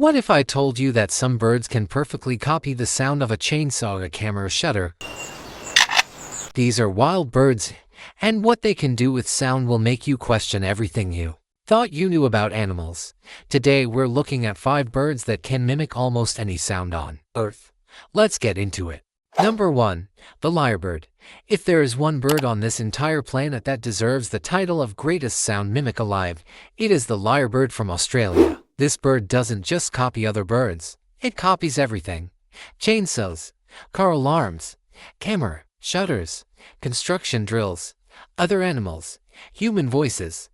What if I told you that some birds can perfectly copy the sound of a chainsaw or a camera shutter? These are wild birds, and what they can do with sound will make you question everything you thought you knew about animals. Today we're looking at 5 birds that can mimic almost any sound on Earth. Let's get into it. Number 1. The lyrebird. If there is one bird on this entire planet that deserves the title of greatest sound mimic alive, it is the lyrebird from Australia. This bird doesn't just copy other birds, it copies everything. Chainsaws, car alarms, camera, shutters, construction drills, other animals, human voices.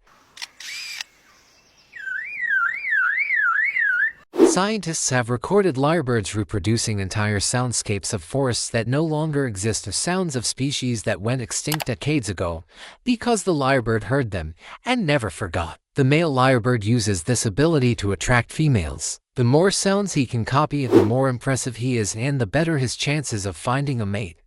Scientists have recorded lyrebirds reproducing entire soundscapes of forests that no longer exist, of sounds of species that went extinct decades ago, because the lyrebird heard them and never forgot. The male lyrebird uses this ability to attract females. The more sounds he can copy, the more impressive he is and the better his chances of finding a mate.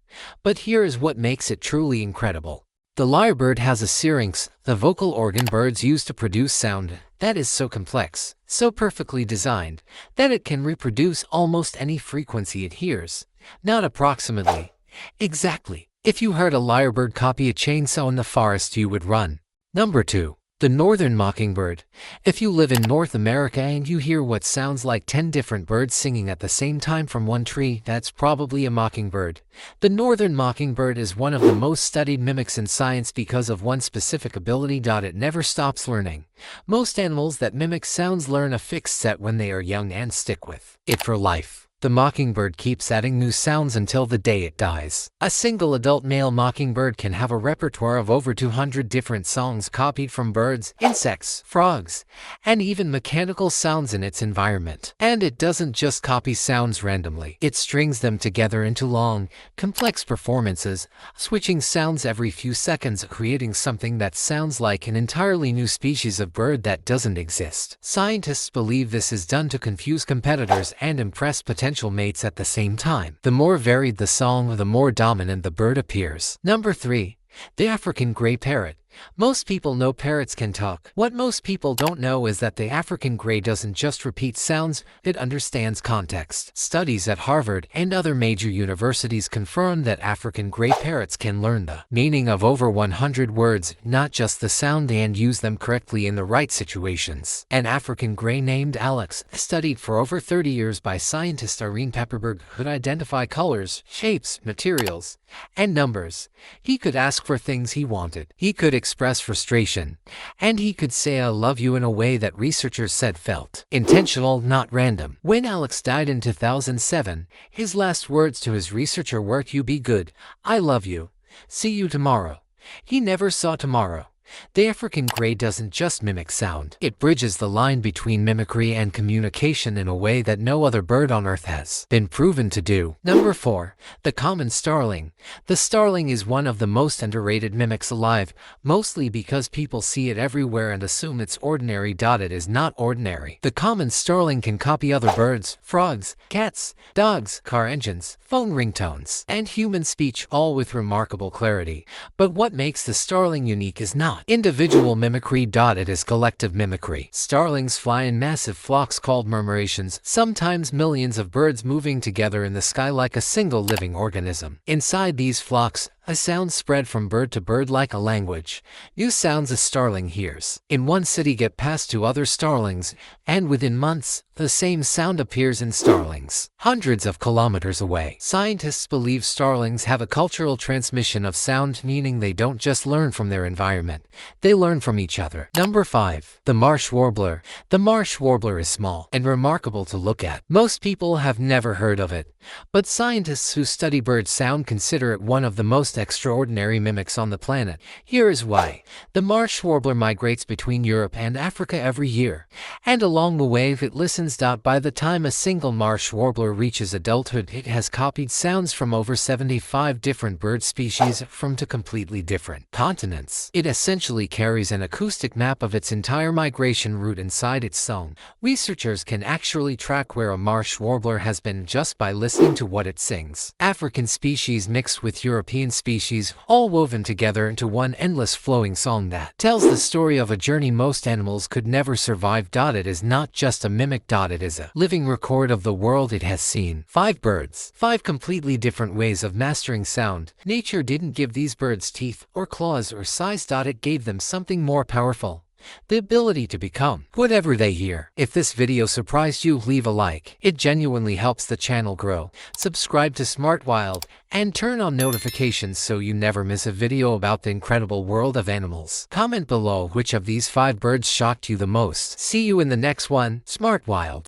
But here is what makes it truly incredible. The lyrebird has a syrinx, the vocal organ birds use to produce sound, that is so complex, so perfectly designed, that it can reproduce almost any frequency it hears. Not approximately. Exactly. If you heard a lyrebird copy a chainsaw in the forest, you would run. Number 2. The northern mockingbird. If you live in North America and you hear what sounds like 10 different birds singing at the same time from one tree, that's probably a mockingbird. The northern mockingbird is one of the most studied mimics in science because of one specific ability. It never stops learning. Most animals that mimic sounds learn a fixed set when they are young and stick with it for life. The mockingbird keeps adding new sounds until the day it dies. A single adult male mockingbird can have a repertoire of over 200 different songs copied from birds, insects, frogs, and even mechanical sounds in its environment. And it doesn't just copy sounds randomly. It strings them together into long, complex performances, switching sounds every few seconds, creating something that sounds like an entirely new species of bird that doesn't exist. Scientists believe this is done to confuse competitors and impress potential mates at the same time. The more varied the song, the more dominant the bird appears. Number 3. The African gray parrot. Most people know parrots can talk. What most people don't know is that the African gray doesn't just repeat sounds, it understands context. Studies at Harvard and other major universities confirm that African gray parrots can learn the meaning of over 100 words, not just the sound, and use them correctly in the right situations. An African gray named Alex, studied for over 30 years by scientist Irene Pepperberg, could identify colors, shapes, materials, and numbers. He could ask for things he wanted. He could express frustration, and he could say "I love you" in a way that researchers said felt intentional, not random. When Alex died in 2007, his last words to his researcher were "You be good, I love you, see you tomorrow." He never saw tomorrow. The African gray doesn't just mimic sound. It bridges the line between mimicry and communication in a way that no other bird on Earth has been proven to do. Number 4. The common starling. The starling is one of the most underrated mimics alive, mostly because people see it everywhere and assume it's ordinary. It is not ordinary. The common starling can copy other birds, frogs, cats, dogs, car engines, phone ringtones, and human speech, all with remarkable clarity. But what makes the starling unique is not individual mimicry. It is collective mimicry. Starlings fly in massive flocks called murmurations, sometimes millions of birds moving together in the sky like a single living organism. Inside these flocks, a sound spread from bird to bird like a language. New sounds a starling hears in one city get passed to other starlings, and within months, the same sound appears in starlings hundreds of kilometers away. Scientists believe starlings have a cultural transmission of sound, meaning they don't just learn from their environment, they learn from each other. Number 5. The marsh warbler. The marsh warbler is small and remarkable to look at. Most people have never heard of it, but scientists who study bird sound consider it one of the most extraordinary mimics on the planet. Here is why. The marsh warbler migrates between Europe and Africa every year, and along the way it listens. By the time a single marsh warbler reaches adulthood, it has copied sounds from over 75 different bird species from two completely different continents. It essentially carries an acoustic map of its entire migration route inside its song. Researchers can actually track where a marsh warbler has been just by listening to what it sings. African species mixed with European species, all woven together into one endless flowing song that tells the story of a journey most animals could never survive. It is not just a mimic. It is a living record of the world it has seen. 5 birds. 5 completely different ways of mastering sound. Nature didn't give these birds teeth or claws or size. It gave them something more powerful. The ability to become whatever they hear. If this video surprised you, leave a like. It genuinely helps the channel grow. Subscribe to SmartWild and turn on notifications so you never miss a video about the incredible world of animals. Comment below which of these 5 birds shocked you the most. See you in the next one. SmartWild.